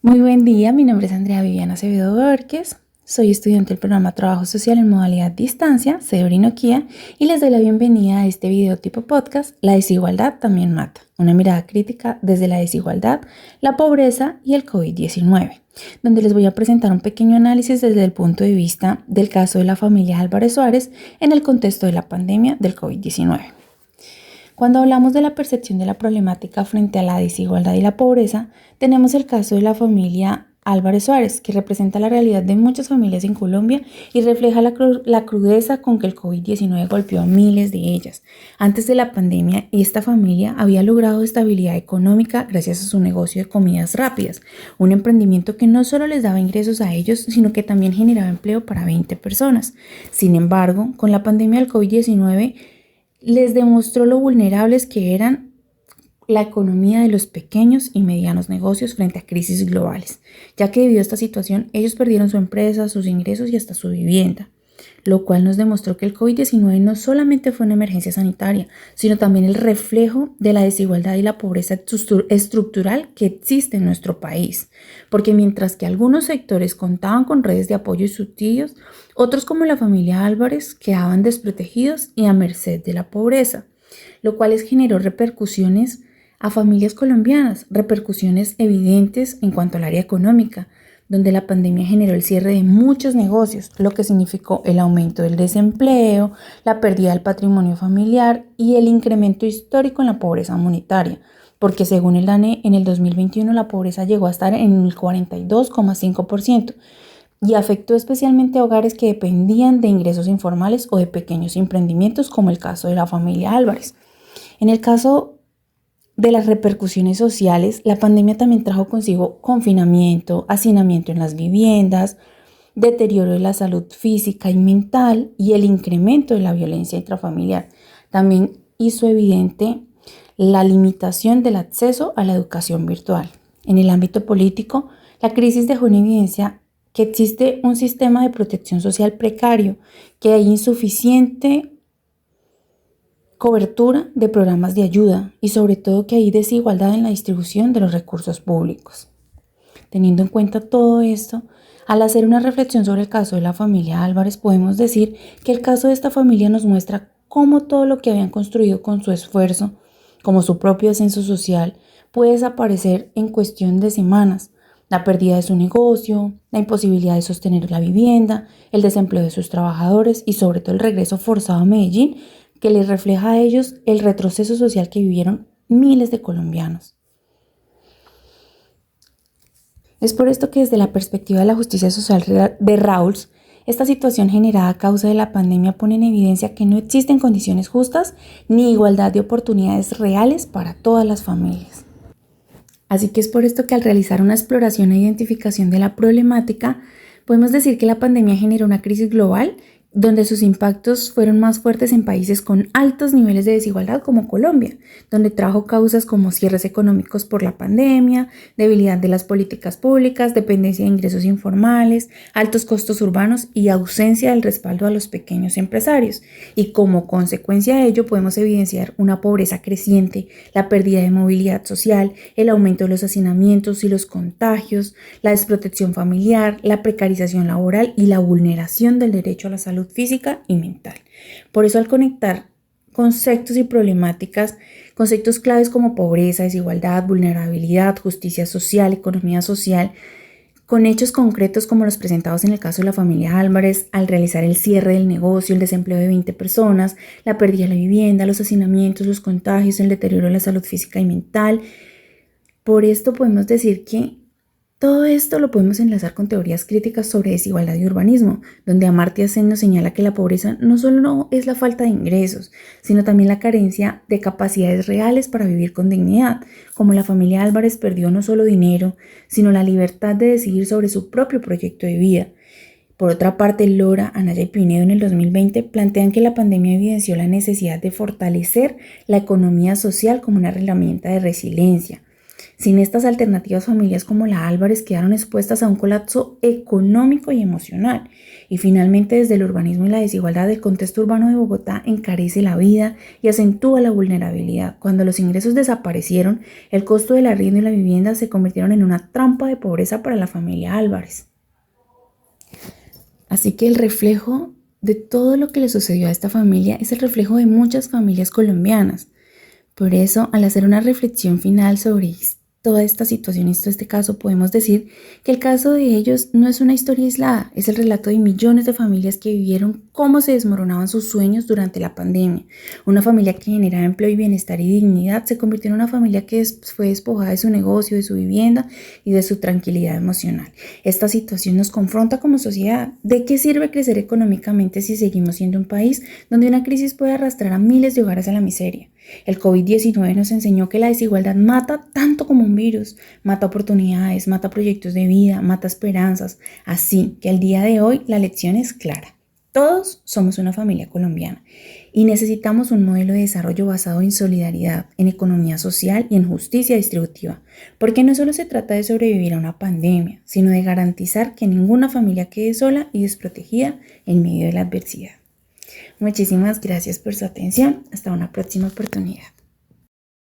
Muy buen día, mi nombre es Andrea Viviana Acevedo Borges, soy estudiante del programa Trabajo Social en modalidad distancia, sede Orinoquía, y les doy la bienvenida a este video tipo podcast, La desigualdad también mata, una mirada crítica desde la desigualdad, la pobreza y el COVID-19, donde les voy a presentar un pequeño análisis desde el punto de vista del caso de la familia Álvarez Suárez en el contexto de la pandemia del COVID-19. Cuando hablamos de la percepción de la problemática frente a la desigualdad y la pobreza, tenemos el caso de la familia Álvarez Suárez, que representa la realidad de muchas familias en Colombia y refleja la crudeza con que el COVID-19 golpeó a miles de ellas. Antes de la pandemia, esta familia había logrado estabilidad económica gracias a su negocio de comidas rápidas, un emprendimiento que no solo les daba ingresos a ellos, sino que también generaba empleo para 20 personas. Sin embargo, con la pandemia del COVID-19, les demostró lo vulnerables que eran la economía de los pequeños y medianos negocios frente a crisis globales, ya que debido a esta situación ellos perdieron su empresa, sus ingresos y hasta su vivienda, lo cual nos demostró que el COVID-19 no solamente fue una emergencia sanitaria, sino también el reflejo de la desigualdad y la pobreza estructural que existe en nuestro país, porque mientras que algunos sectores contaban con redes de apoyo y subsidios, otros como la familia Álvarez quedaban desprotegidos y a merced de la pobreza, lo cual generó repercusiones a familias colombianas, repercusiones evidentes en cuanto al área económica, donde la pandemia generó el cierre de muchos negocios, lo que significó el aumento del desempleo, la pérdida del patrimonio familiar y el incremento histórico en la pobreza monetaria, porque según el DANE, en el 2021 la pobreza llegó a estar en el 42,5% y afectó especialmente a hogares que dependían de ingresos informales o de pequeños emprendimientos, como el caso de la familia Álvarez. En el caso de las repercusiones sociales, la pandemia también trajo consigo confinamiento, hacinamiento en las viviendas, deterioro de la salud física y mental y el incremento de la violencia intrafamiliar. También hizo evidente la limitación del acceso a la educación virtual. En el ámbito político, la crisis dejó en evidencia que existe un sistema de protección social precario, que hay insuficiente cobertura de programas de ayuda y sobre todo que hay desigualdad en la distribución de los recursos públicos. Teniendo en cuenta todo esto, al hacer una reflexión sobre el caso de la familia Álvarez, podemos decir que el caso de esta familia nos muestra cómo todo lo que habían construido con su esfuerzo, como su propio ascenso social, puede desaparecer en cuestión de semanas. La pérdida de su negocio, la imposibilidad de sostener la vivienda, el desempleo de sus trabajadores y sobre todo el regreso forzado a Medellín, que les refleja a ellos el retroceso social que vivieron miles de colombianos. Es por esto que desde la perspectiva de la justicia social de Rawls, esta situación generada a causa de la pandemia pone en evidencia que no existen condiciones justas ni igualdad de oportunidades reales para todas las familias. Así que es por esto que al realizar una exploración e identificación de la problemática, podemos decir que la pandemia generó una crisis global donde sus impactos fueron más fuertes en países con altos niveles de desigualdad como Colombia, donde trajo causas como cierres económicos por la pandemia, debilidad de las políticas públicas, dependencia de ingresos informales, altos costos urbanos y ausencia del respaldo a los pequeños empresarios. Y como consecuencia de ello podemos evidenciar una pobreza creciente, la pérdida de movilidad social, el aumento de los hacinamientos y los contagios, la desprotección familiar, la precarización laboral y la vulneración del derecho a la salud física y mental. Por eso, al conectar conceptos y problemáticas, conceptos claves como pobreza, desigualdad, vulnerabilidad, justicia social, economía social, con hechos concretos como los presentados en el caso de la familia Álvarez, al realizar el cierre del negocio, el desempleo de 20 personas, la pérdida de la vivienda, los hacinamientos, los contagios, el deterioro de la salud física y mental. Por esto podemos decir que todo esto lo podemos enlazar con teorías críticas sobre desigualdad y urbanismo, donde Amartya Sen nos señala que la pobreza no solo es la falta de ingresos, sino también la carencia de capacidades reales para vivir con dignidad, como la familia Álvarez perdió no solo dinero, sino la libertad de decidir sobre su propio proyecto de vida. Por otra parte, Lora, Anaya y Pinedo en el 2020 plantean que la pandemia evidenció la necesidad de fortalecer la economía social como una herramienta de resiliencia. Sin estas alternativas, familias como la Álvarez quedaron expuestas a un colapso económico y emocional. Y finalmente, desde el urbanismo y la desigualdad, el contexto urbano de Bogotá encarece la vida y acentúa la vulnerabilidad. Cuando los ingresos desaparecieron, el costo del arriendo y la vivienda se convirtieron en una trampa de pobreza para la familia Álvarez. Así que el reflejo de todo lo que le sucedió a esta familia es el reflejo de muchas familias colombianas. Por eso, al hacer una reflexión final sobre toda esta situación y este caso, podemos decir que el caso de ellos no es una historia aislada, es el relato de millones de familias que vivieron cómo se desmoronaban sus sueños durante la pandemia. Una familia que generaba empleo y bienestar y dignidad se convirtió en una familia que fue despojada de su negocio, de su vivienda y de su tranquilidad emocional. Esta situación nos confronta como sociedad. ¿De qué sirve crecer económicamente si seguimos siendo un país donde una crisis puede arrastrar a miles de hogares a la miseria? El COVID-19 nos enseñó que la desigualdad mata tanto como un virus, mata oportunidades, mata proyectos de vida, mata esperanzas. Así que al día de hoy la lección es clara. Todos somos una familia colombiana y necesitamos un modelo de desarrollo basado en solidaridad, en economía social y en justicia distributiva, porque no solo se trata de sobrevivir a una pandemia, sino de garantizar que ninguna familia quede sola y desprotegida en medio de la adversidad. Muchísimas gracias por su atención. Hasta una próxima oportunidad.